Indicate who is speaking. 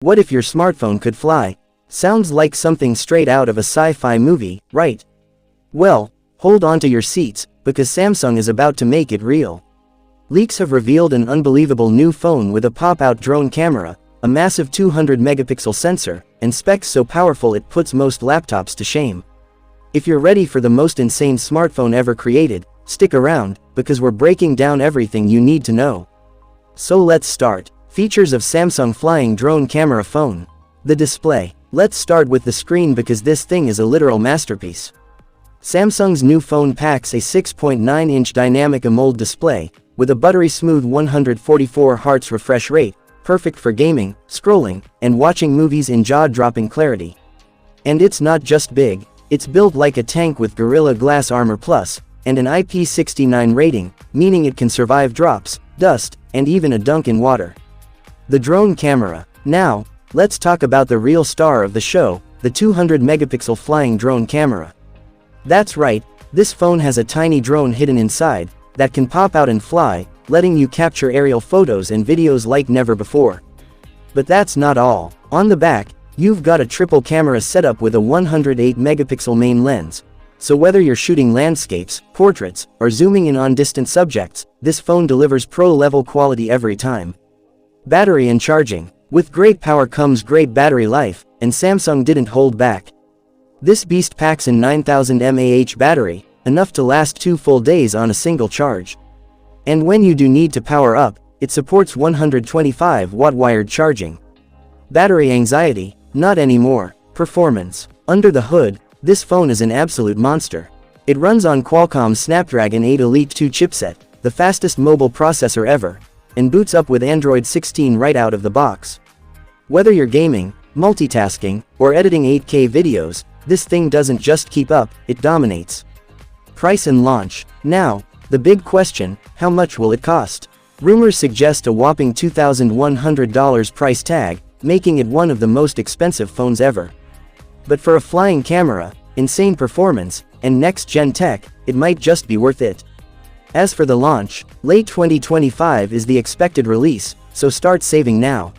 Speaker 1: What if your smartphone could fly? Sounds like something straight out of a sci-fi movie, right? Well, hold on to your seats, because Samsung is about to make it real. Leaks have revealed an unbelievable new phone with a pop-out drone camera, a massive 200-megapixel sensor, and specs so powerful it puts most laptops to shame. If you're ready for the most insane smartphone ever created, stick around, because we're breaking down everything you need to know. So let's start. Features of Samsung flying drone camera phone. The display. Let's start with the screen because this thing is a literal masterpiece. Samsung's new phone packs a 6.9-inch dynamic AMOLED display, with a buttery-smooth 144Hz refresh rate, perfect for gaming, scrolling, and watching movies in jaw-dropping clarity. And it's not just big, it's built like a tank with Gorilla Glass Armor Plus, and an IP69 rating, meaning it can survive drops, dust, and even a dunk in water. The drone camera. Now, let's talk about the real star of the show, the 200-megapixel flying drone camera. That's right, this phone has a tiny drone hidden inside, that can pop out and fly, letting you capture aerial photos and videos like never before. But that's not all. On the back, you've got a triple camera setup with a 108-megapixel main lens. So whether you're shooting landscapes, portraits, or zooming in on distant subjects, this phone delivers pro-level quality every time. Battery and charging. With great power comes great battery life, and Samsung didn't hold back. This beast packs in 9000 mAh battery, enough to last 2 full days on a single charge. And when you do need to power up, it supports 125-watt wired charging. Battery anxiety? Not anymore. Performance. Under the hood, this phone is an absolute monster. It runs on Qualcomm's Snapdragon 8 Elite 2 chipset, the fastest mobile processor ever, and boots up with Android 16 right out of the box. Whether you're gaming, multitasking, or editing 8K videos, this thing doesn't just keep up, it dominates. Price and launch. Now, the big question, how much will it cost? Rumors suggest a whopping $2,100 price tag, making it one of the most expensive phones ever. But for a flying camera, insane performance, and next-gen tech, it might just be worth it. As for the launch, late 2025 is the expected release, so start saving now.